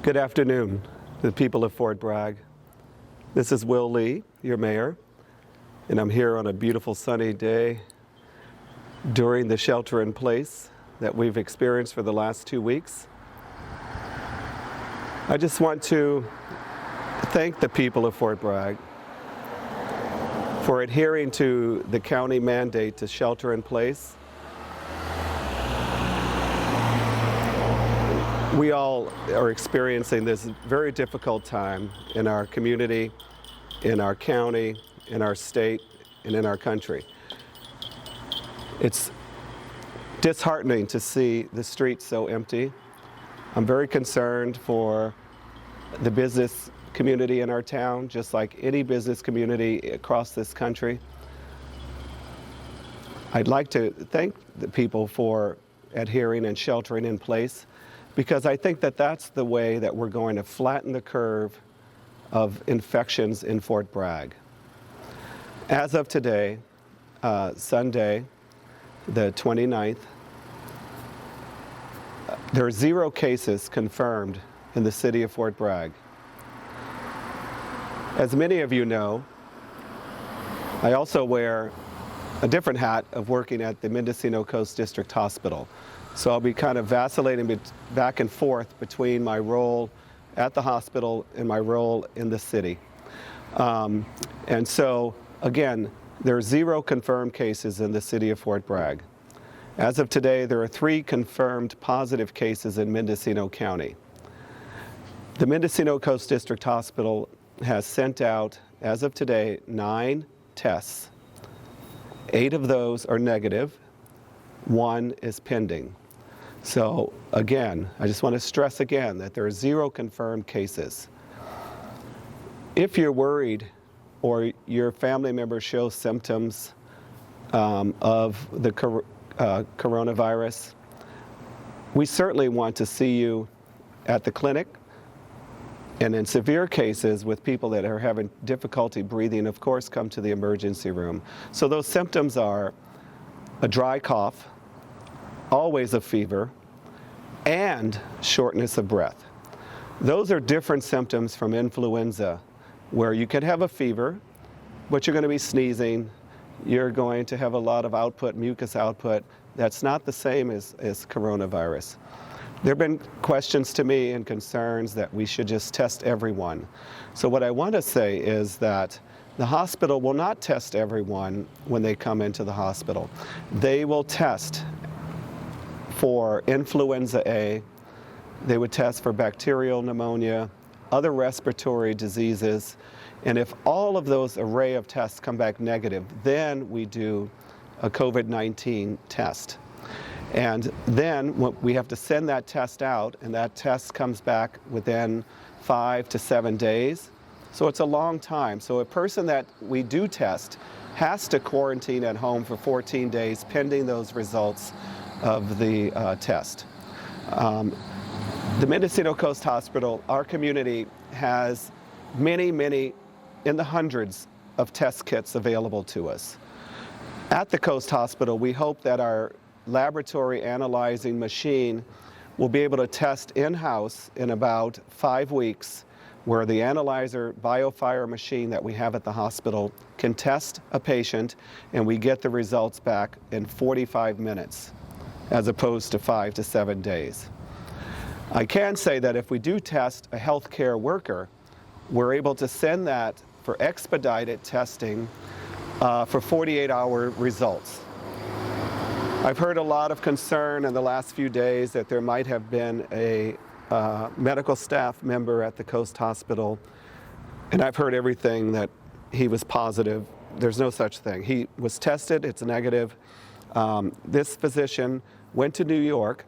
Good afternoon, the people of Fort Bragg. This is Will Lee, your mayor, and I'm here on a beautiful sunny day during the shelter in place that we've experienced for the last 2 weeks. I just want to thank the people of Fort Bragg for adhering to the county mandate to shelter in place. We all are experiencing this very difficult time in our community, in our county, in our state, and in our country. It's disheartening to see the streets so empty. I'm very concerned for the business community in our town, just like any business community across this country. I'd like to thank the people for adhering and sheltering in place, because I think that that's the way that we're going to flatten the curve of infections in Fort Bragg. As of today, Sunday, the 29th, there are 0 cases confirmed in the city of Fort Bragg. As many of you know, I also wear a different hat of working at the Mendocino Coast District Hospital. So I'll be kind of vacillating back and forth between my role at the hospital and my role in the city. And so, again, there are 0 confirmed cases in the city of Fort Bragg. As of today, there are 3 confirmed positive cases in Mendocino County. The Mendocino Coast District Hospital has sent out, as of today, 9 tests. 8 of those are negative. 1 is pending. So again, I just want to stress again that there are 0 confirmed cases. If you're worried or your family member shows symptoms of the coronavirus, we certainly want to see you at the clinic. And in severe cases with people that are having difficulty breathing, of course, come to the emergency room. So those symptoms are a dry cough, always a fever, and shortness of breath. Those are different symptoms from influenza, where you could have a fever, but you're going to be sneezing, you're going to have a lot of output, mucus output. That's not the same as coronavirus. There have been questions to me and concerns that we should just test everyone. So what I want to say is that the hospital will not test everyone when they come into the hospital. They will test for influenza A, they would test for bacterial pneumonia, other respiratory diseases, and if all of those array of tests come back negative, then we do a COVID-19 test. And then we have to send that test out, and that test comes back within 5 to 7 days. So it's a long time. So a person that we do test has to quarantine at home for 14 days pending those results of the test. The Mendocino Coast Hospital, our community, has many, in the hundreds of test kits available to us. At the Coast Hospital, we hope that our laboratory analyzing machine will be able to test in-house in about 5 weeks, where the analyzer BioFire machine that we have at the hospital can test a patient and we get the results back in 45 minutes as opposed to 5 to 7 days. I can say that if we do test a healthcare worker, we're able to send that for expedited testing for 48-hour results. I've heard a lot of concern in the last few days that there might have been a medical staff member at the Coast Hospital, and I've heard everything that he was positive. There's no such thing. He was tested, it's negative. This physician went to New York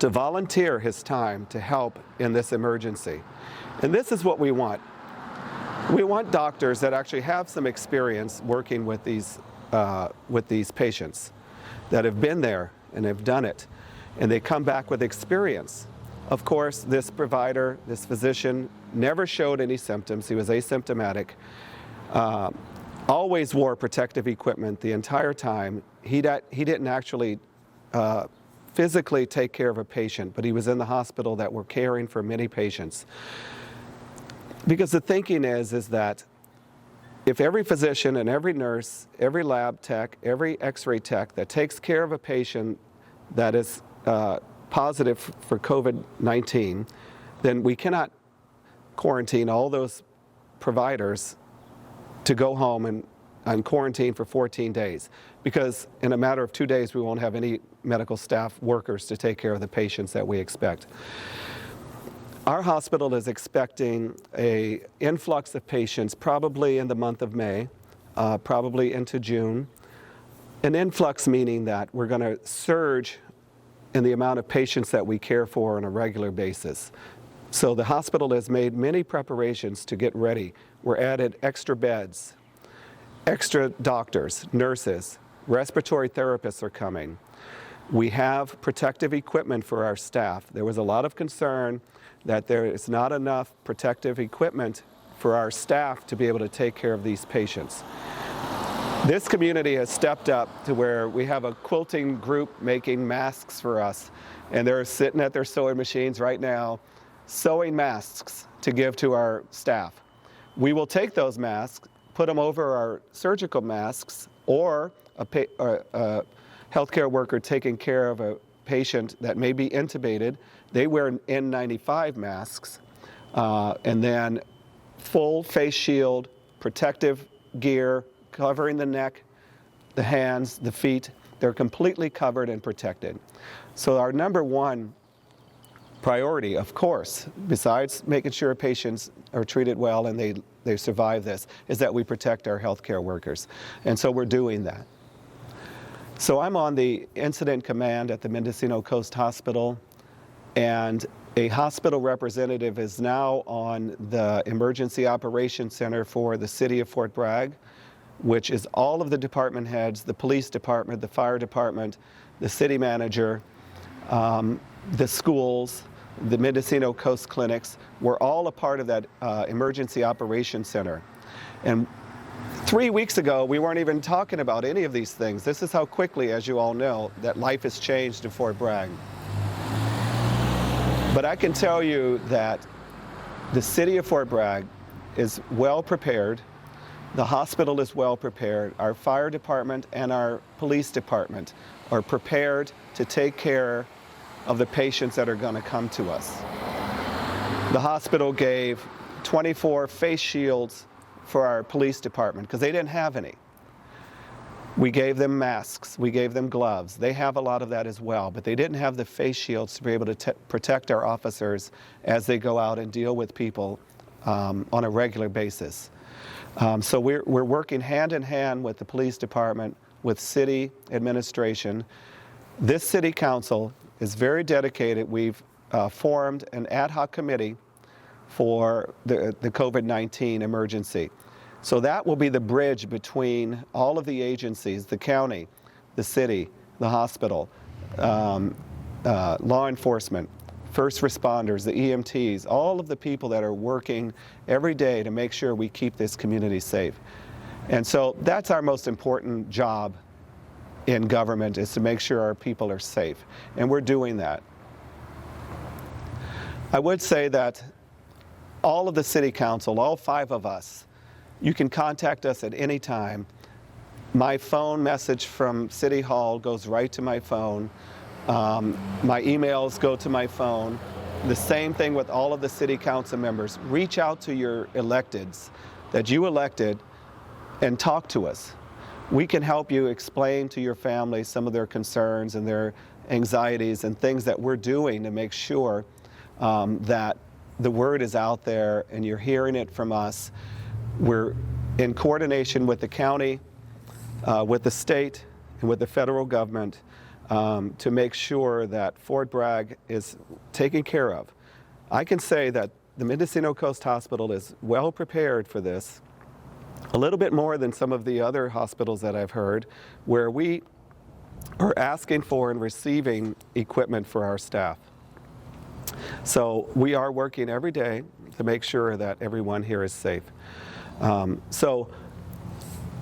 to volunteer his time to help in this emergency. And this is what we want. We want doctors that actually have some experience working with these patients, that have been there and have done it, and they come back with experience. Of course, this provider, this physician, never showed any symptoms. He was asymptomatic, always wore protective equipment the entire time. He didn't actually physically take care of a patient, but he was in the hospital that were caring for many patients. Because the thinking is that if every physician and every nurse, every lab tech, every x-ray tech that takes care of a patient that is positive for COVID-19, then we cannot quarantine all those providers to go home and quarantine for 14 days, because in a matter of 2 days we won't have any medical staff workers to take care of the patients that we expect. Our hospital is expecting an influx of patients probably in the month of May, probably into June. An influx meaning that we're going to surge in the amount of patients that we care for on a regular basis. So the hospital has made many preparations to get ready. We're added extra beds, extra doctors, nurses, respiratory therapists are coming. We have protective equipment for our staff. There was a lot of concern that there is not enough protective equipment for our staff to be able to take care of these patients. This community has stepped up to where we have a quilting group making masks for us, and they're sitting at their sewing machines right now sewing masks to give to our staff. We will take those masks, put them over our surgical masks, or a healthcare worker taking care of a patient that may be intubated. They wear N95 masks, and then full face shield, protective gear, covering the neck, the hands, the feet. They're completely covered and protected. So our number one priority, of course, besides making sure patients are treated well and they survive this, is that we protect our healthcare workers. And so we're doing that. So I'm on the incident command at the Mendocino Coast Hospital, and a hospital representative is now on the Emergency Operations Center for the City of Fort Bragg, which is all of the department heads, the police department, the fire department, the city manager, the schools, the Mendocino Coast clinics. We're all a part of that Emergency Operations Center. And 3 weeks ago, we weren't even talking about any of these things. This is how quickly, as you all know, that life has changed in Fort Bragg. But I can tell you that the city of Fort Bragg is well prepared. The hospital is well prepared. Our fire department and our police department are prepared to take care of the patients that are going to come to us. The hospital gave 24 face shields for our police department because they didn't have any. We gave them masks, we gave them gloves. They have a lot of that as well, but they didn't have the face shields to be able to protect our officers as they go out and deal with people on a regular basis. So we're working hand in hand with the police department, with city administration. This city council is very dedicated. We've formed an ad hoc committee for the COVID-19 emergency. So that will be the bridge between all of the agencies, the county, the city, the hospital, law enforcement, first responders, the EMTs, all of the people that are working every day to make sure we keep this community safe. And so that's our most important job in government, is to make sure our people are safe. And we're doing that. I would say that all of the city council, all 5 of us, you can contact us at any time. My phone message from City Hall goes right to my phone. My emails go to my phone. The same thing with all of the city council members. Reach out to your electeds that you elected and talk to us. We can help you explain to your family some of their concerns and their anxieties and things that we're doing to make sure that the word is out there and you're hearing it from us. We're in coordination with the county, with the state, and with the federal government to make sure that Fort Bragg is taken care of. I can say that the Mendocino Coast Hospital is well prepared for this, a little bit more than some of the other hospitals that I've heard, where we are asking for and receiving equipment for our staff. So we are working every day to make sure that everyone here is safe. So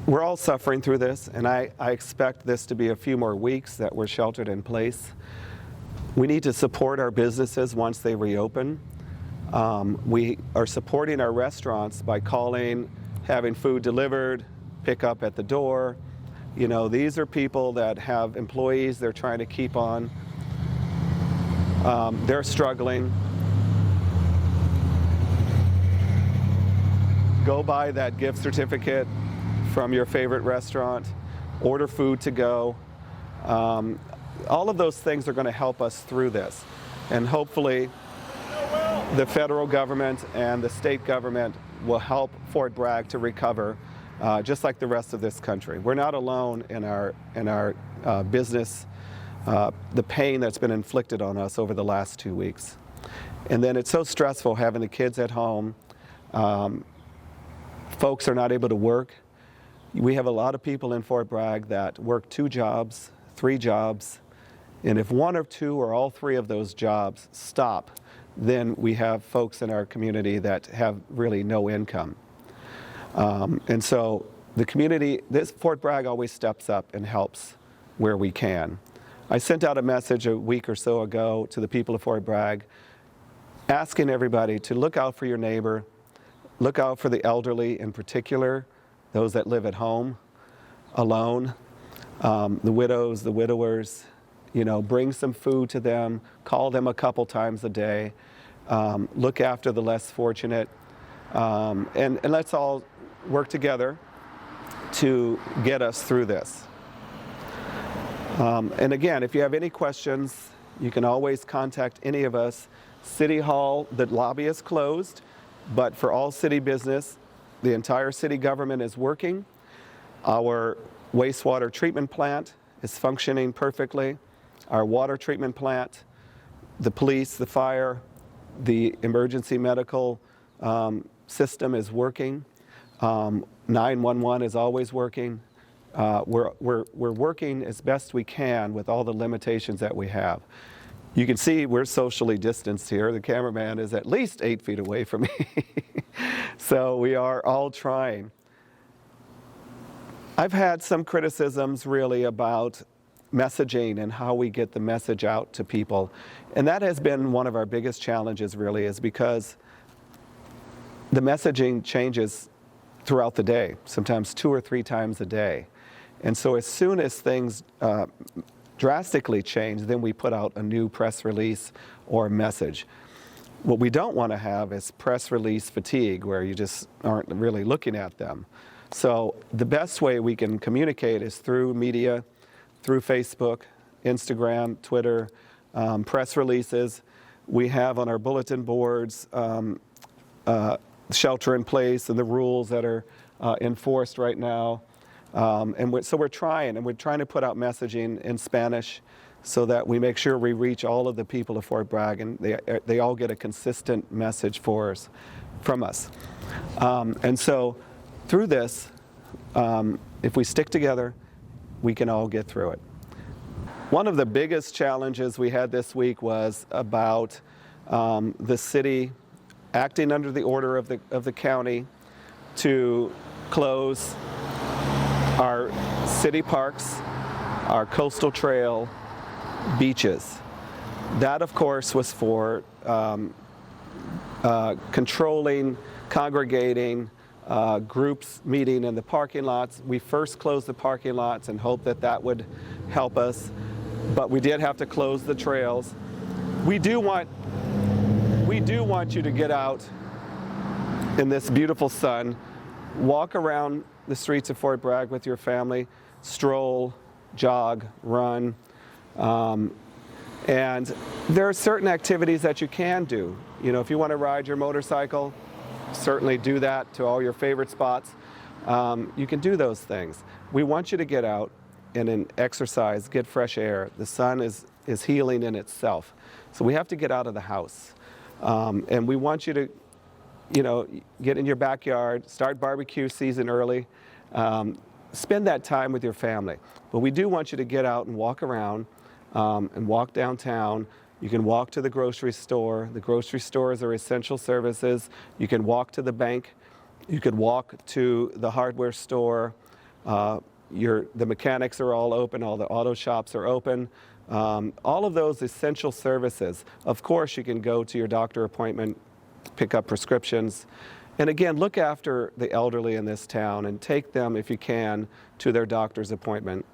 we're all suffering through this, and I expect this to be a few more weeks that we're sheltered in place. We need to support our businesses once they reopen. We are supporting our restaurants by calling, having food delivered, pick up at the door. You know, these are people that have employees they're trying to keep on. They're struggling. Go buy that gift certificate from your favorite restaurant. Order food to go. All of those things are going to help us through this. And hopefully the federal government and the state government will help Fort Bragg to recover, just like the rest of this country. We're not alone in our business, the pain that's been inflicted on us over the last 2 weeks. And then it's so stressful having the kids at home. Folks are not able to work. We have a lot of people in Fort Bragg that work 2 jobs, 3 jobs, and if 1 or 2 or all 3 of those jobs stop, then we have folks in our community that have really no income. And so the community, Fort Bragg always steps up and helps where we can. I sent out a message a week or so ago to the people of Fort Bragg, asking everybody to look out for your neighbor, look out for the elderly in particular, those that live at home, alone, the widows, the widowers. You know, bring some food to them, call them a couple times a day, look after the less fortunate, and let's all work together to get us through this. And again, if you have any questions, you can always contact any of us. City Hall, the lobby is closed, but for all city business, the entire city government is working. Our wastewater treatment plant is functioning perfectly. Our water treatment plant, the police, the fire, the emergency medical system is working. 911 is always working. We're working as best we can with all the limitations that we have. You can see we're socially distanced here. The cameraman is at least 8 feet away from me. So we are all trying. I've had some criticisms really about messaging and how we get the message out to people. And that has been one of our biggest challenges really, is because the messaging changes throughout the day, sometimes 2 or 3 times a day. And so as soon as things drastically change, then we put out a new press release or message. What we don't want to have is press release fatigue, where you just aren't really looking at them. So the best way we can communicate is through media, through Facebook, Instagram, Twitter, press releases. We have on our bulletin boards shelter in place and the rules that are enforced right now. So we're trying to put out messaging in Spanish so that we make sure we reach all of the people of Fort Bragg and they all get a consistent message from us. And so through this, if we stick together, we can all get through it. One of the biggest challenges we had this week was about the city acting under the order of the county to close our city parks, our coastal trail, beaches. That, of course, was for controlling, congregating, groups meeting in the parking lots. We first closed the parking lots and hoped that that would help us, but we did have to close the trails. We do want you to get out in this beautiful sun, walk around the streets of Fort Bragg with your family, stroll, jog, run, and there are certain activities that you can do. You know, if you want to ride your motorcycle, certainly do that to all your favorite spots. You can do those things. We want you to get out and exercise, get fresh air. The sun is healing in itself. So we have to get out of the house. And we want you to, get in your backyard, start barbecue season early, spend that time with your family. But we do want you to get out and walk around and walk downtown. You can walk to the grocery store. The grocery stores are essential services. You can walk to the bank. You could walk to the hardware store. The mechanics are all open. All the auto shops are open. all of those essential services. Of course, you can go to your doctor appointment, pick up prescriptions, and again, look after the elderly in this town and take them, if you can, to their doctor's appointment.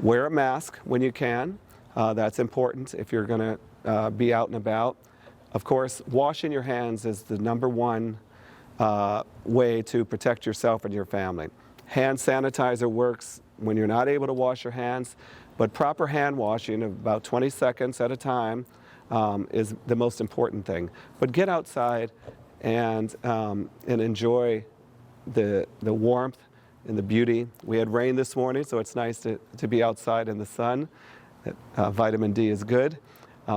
Wear a mask when you can. That's important if you're going to be out and about. Of course, washing your hands is the #1 way to protect yourself and your family. Hand sanitizer works when you're not able to wash your hands, but proper hand washing of about 20 seconds at a time is the most important thing. But get outside and enjoy the warmth and the beauty. We had rain this morning, so it's nice to be outside in the sun. Vitamin D is good.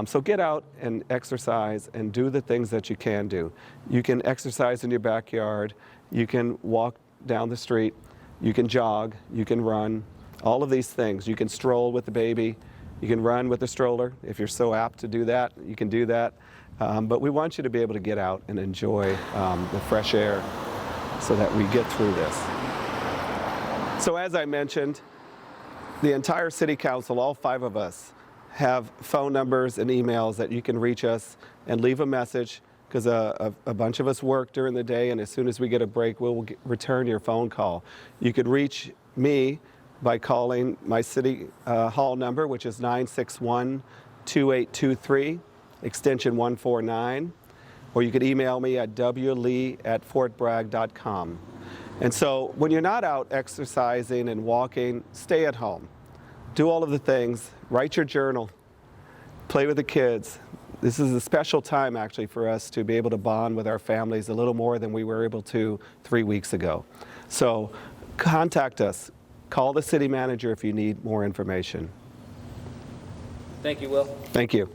So get out and exercise and do the things that you can do. You can exercise in your backyard. You can walk down the street. You can jog. You can run. All of these things. You can stroll with the baby. You can run with the stroller. If you're so apt to do that, you can do that. But we want you to be able to get out and enjoy the fresh air so that we get through this. So as I mentioned, the entire City Council, all 5 of us, have phone numbers and emails that you can reach us and leave a message, because a bunch of us work during the day, and as soon as we get a break, we'll return your phone call. You could reach me by calling my City Hall number, which is 961-2823, extension 149, or you could email me at wlee@fortbragg.com. And so when you're not out exercising and walking, stay at home. Do all of the things. Write your journal. Play with the kids. This is a special time, actually, for us to be able to bond with our families a little more than we were able to 3 weeks ago. So contact us. Call the city manager if you need more information. Thank you, Will. Thank you.